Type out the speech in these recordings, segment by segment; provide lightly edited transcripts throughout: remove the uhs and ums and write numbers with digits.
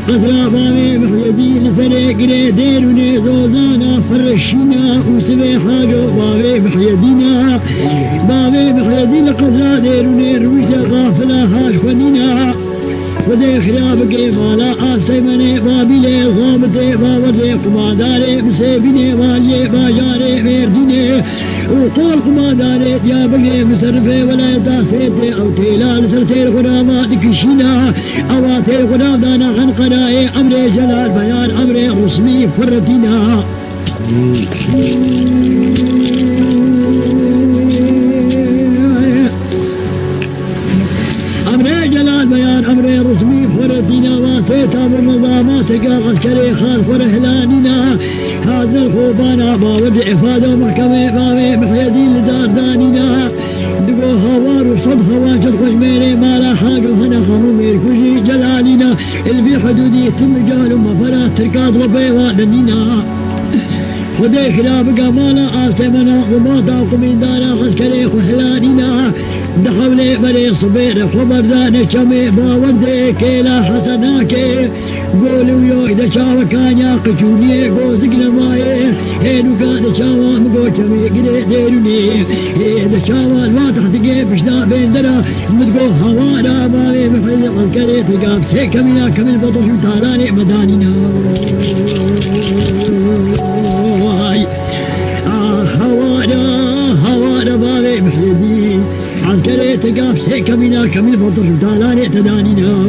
قطرة بابي محيدين فريق ريدين ونزوزانا فرشينا وسبي حاجو بابي محيدينا بابي محيدين قطرة دير ونروشة غافلة هاش خنينا ودي خراب قيمالا آسيماني بابي لي صابتي بابتي قماداري مسيبيني والي باجاري ميرديني وقول قماداري يا بقي مسرفي ولا يتاسيتي او تيلال سرتي الغرامات كشينا اواتي الغرام دانا عن قنائي امري جلال بيان امري رسمي فرتينا امري جلال بيان امري رسمي فرتينا واسيتا بالنظامات قال عسكري خالف رهلاننا هذا الخوبانا باود افاده ومحكمه بابي محيدين لدار دانينا دقو هوار وصد هوار جد خجميري ما لا حاجه هنا خمومير كوشي جلالنا اللي في حدودي يتم جال ومفرات تركات ربيوة دنينا خدي خلاف قمالا آسمنا وماتا قمين دانا عسكري خهلاننا دخولي بري صبير خبر داني شمي باودي كيلا حسناكي قولوا يو إذا شاوى كان ياقشوني قوزق نمايه هيدو كان شاوى مقو شمي قري ديروني إذا شاوى الواتح تقيف اشنا بين درا مدقو هوانا بابي محل عسكري تلقاب سيكا منا كمل بطش وتالاني مدانينا هوانا بابي محلدين عسكري تلقاب سيكا منا كمل بطش وتالاني تدانينا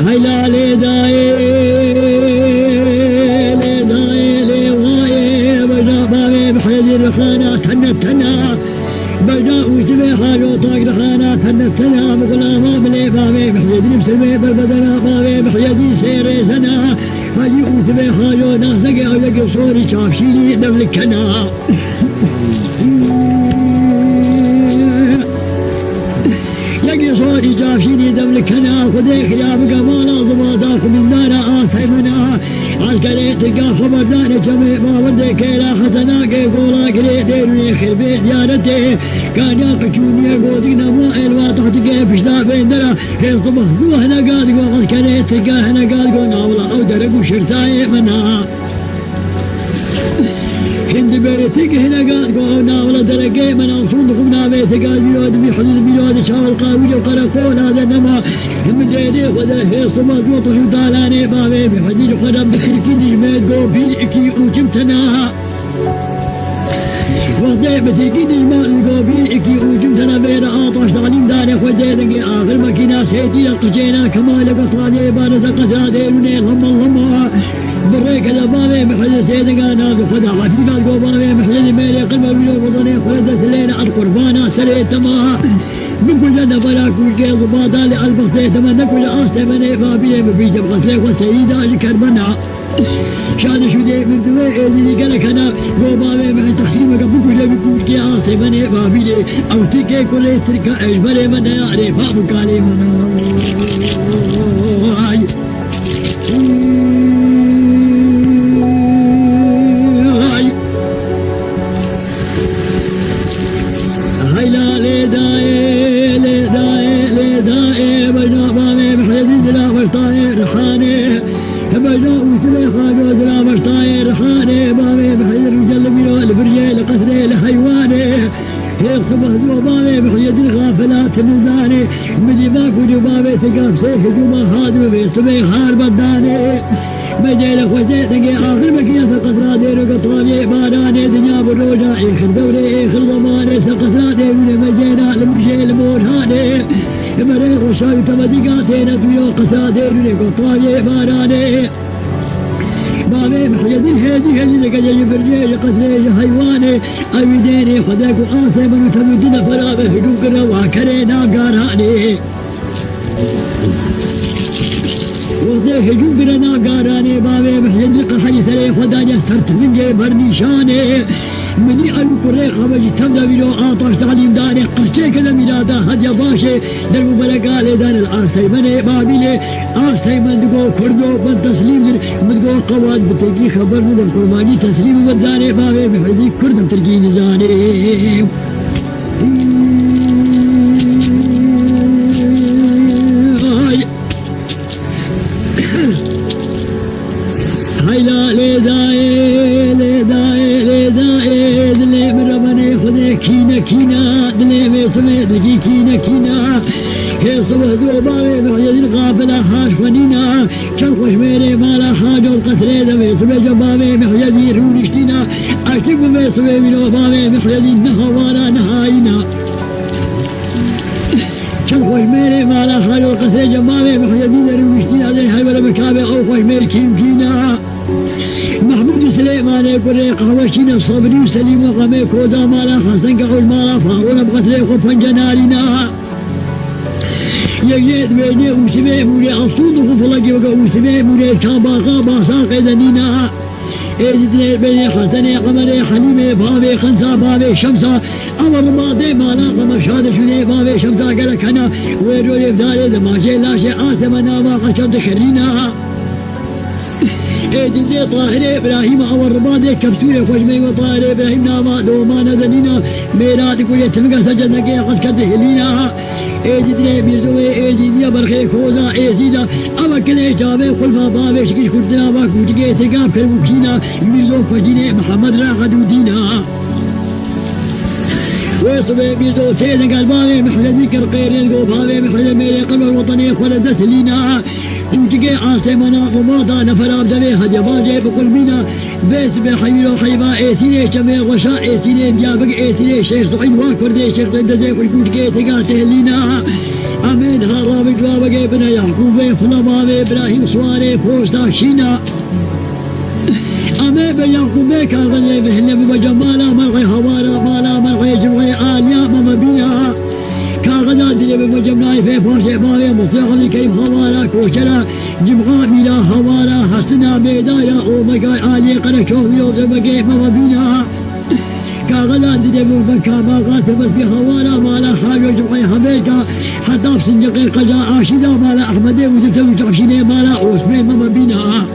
هاي لا لي داي لي داي لي واي بجا بابي بحيدي الرخانة تنا بجا وسبي حاجو طاق رخانة تنا بغلاما بلي بابي بحيدي مسلمي بالبدنا بابي بحيدي سيري سنا حاجي وسبي حاجو ناسقي او لقي صوري شافشيني دملكنا لقي صوري جافشيني دملكنا خذي خلاب قمالا ضباطاكم من دانا آسيمنا عسكري تلقى خبر دانا جميع ما ودي كيلا حسنا قيقولا قلي ديروني خربي ديانتي كان ياقشوني قودينا مائل واتحت كيف اشنا بين درا في صبح ذو هنا قادقو عسكري تلقى هنا قادقو ناولا او درقو شرطاي منا هند بيتك هنا قال قونا ولا درقي من أصولكم نابيتك قال بيود بحدود بيود شاول قاوي وقرقون هذا نما هم جيدي وذا هي صمد وطش وطالاني بابي بحدود قدم بكركي دجميت قو بيلئكي وجمتنا وضي بتركي دجمال قو بيلئكي وجمتنا بين آطش تعليم داني خديدك آخر مكينا سيتي لقجينا كمال قطاني بانة قطاني لنين هم بريك هذا بابي محل سيدك انا فدا عفيف قال بابي محل ميلي قلب الولو وطني خلدت الليله القربانه سريت ما بكل جنة فلاك وكيل ضباطا لألبخت تمنى كل آسته مني بابي مفيش بغسلك وسيدة لكربنا شاد شو دي من دوي اللي قالك انا بابي محل تقسيمك بكل بكل كي آسته مني بابي او تيكي كل تركا اجبري من يعرف ابوك علي من النزاني مدي ماكو جبابي تقاف سيف جوما هادم في سبي خارب الداني مجيلك وزيتك آخر مكينة القطرة دير وقطراني باناني دنيا بالروجة إيخر دوري إيخر ضماني سقطرة دير مجينا لمجي المورهاني مريخ وشاوي كمدقاتي نتويو قطرة دير وقطراني باناني بابي محيدين هيدي اللي لقى برجي قصري حيواني أوي ديني خداك وقاسي من تمدين فرابه هجوكنا وكرينا قاراني وضي هجوكنا قاراني بابي محيدين قحي سري خداني استرت من جي برنيشاني مني ألو كريق خبجي تمدا بلو آطاش تعليم داري قرشي كذا ميلادا هديا باشي دربو بلقا لدان الآستي مني بابيلي آستي من دقو كردو من تسليم مدقو قواد بتركي خبر من القرباني تسليم بداني بابي بحدي كردم تركي نزاني هيلا لداي لداي لداي دلي بربني خذي كينا كينا دلي بيسمي دقي كينا كينا هي صبح دوباري محيد الغافلة حاش فنينا كان خوش ميري مالا حاجة القتلي دمي سمي جبابي محيدي رونشتينا أكتب بيسمي بلو بابي محيدي نهوانا نهاينا كان خوش ميري مالا حاجة القتلي جبابي محيدي رونشتينا دلي هاي ولا مكابي أو خوش ميري كيم كينا محمود سليمان يقول قهوشينا صبري وسليم وقمي كودا مالا خاصن قهوش مالا فارونا بقتلي خفن جنالنا يجيد بيني وسمي مولي أصول وفلقي وسمي مولي كاباقا باساقي دنينا إيدي بيني حسني قمري حليمي بابي خنسا بابي شمسا أمر ماضي مالا قمر شاد شدي بابي شمسا قلك أنا ويرولي بداري دماجي لاشي آتمنا ما قشبت خرينا إيدي زي طاهري إبراهيم أول رباضي كبسوري خوشمي وطاهري إبراهيم ناما دومانا ذنينا ميلادي كل تلقى سجدنا قد كده ايدي دري بيزوي ايدي دي برخي خوزا ايزيدا اما كلي جابي خلفا بابي شكيش كردنا باك وجيجي تلقى كربوكينا بيزو فجيني محمد راقد ودينا ويصبي بيزو سيدنا قلباني محل ذكر قير يلقو بابي محل ميري قلب الوطني خلدت لينا وجيجي عاصي مناق وماضا نفر ابزبي هدي باجي بقل مينا بيس بحيلو حيبا ايسيني شمي غشاء ايسيني ديابق ايسيني شيخ صعيد واكردي شيخ دندزي وجيجي تلقى تهلينا امين هرابي جوابقي بنا يعقوبي فلمامي ابراهيم سواري فوستا شينا امين بن يعقوبي كان غني بهن بجمالا مرغي هوارا مالا مرغي جمغي آليا ماما بنا كاغدا دلي بمجمناي في فرشة بابي مصلحة الكريم هوارا كوشلا جمغا ميلا هوارا حسنا بيدايا اومكا آلي قنا شوفيو دمكي ماما بنا كاغدا دلي بمكا ما قاتل بس في هوارا مالا حاجو جمغي هميكا حتى في سنجقي قجا آشدا مالا أحمدي وزلتو جعشيني مالا عثمين ماما بنا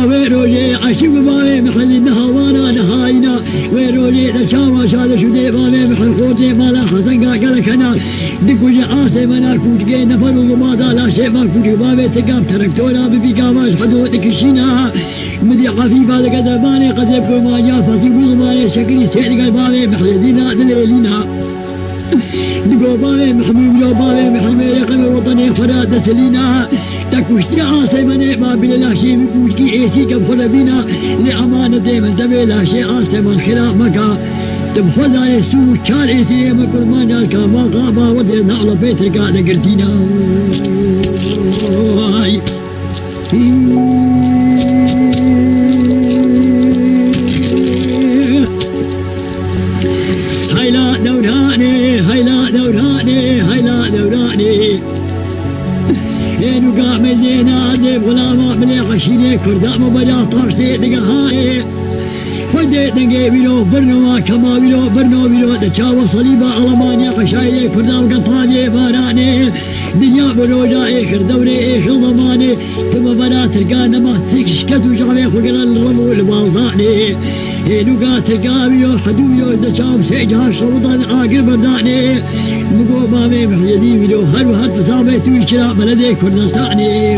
ويرولي عشق بابي محل نهوانا نهاينا ويرولي دشاما شاد شدي بابي محل خوتي مالا حسن قالك انا دكو جاسي منا كوجي نفر الضمادا لا شيء ما كوجي بابي تقام تركتونا ببيقاماش حدودك الشينا مدي خفيفة لقدر ماني قد يبكو ما جاء فصيب الضماني شكلي سيد بابي محل دينا دليلنا دقو بابي محمود لو بابي محمد يقل الوطني فراد سلينا تكوشتي عاصي مني ما بلا لا شيء بكوشكي ايسي كبخل بينا لأمانة ديما تبي لا شيء عاصي من خلاف مكا تبخل على السوق كان ايسي ما كل ما نالك ما غابا ودينا على بيت القاعدة قلتينا هيلا دوراني هيلا دوراني هيلا دوراني هينو قام زينا زيب غلاما بلي عشيني كردام بلا طاشتي دقهاي فدي دقي بلو برنوا كما برنو بلو دشاوى صليبة ألمانيا قشايلي كردام قطاني باراني دنيا بروجائي كردوري اخر ضماني ثم بنا تلقانا ما تكشكت وجعبي خلقنا الرمو البالضاني هينو تلقابيو حدويو دشام سيجها شرطان آقر برداني مقو بابي محيدي بلو هل وهل تصابي تويشلا بلدي كردستاني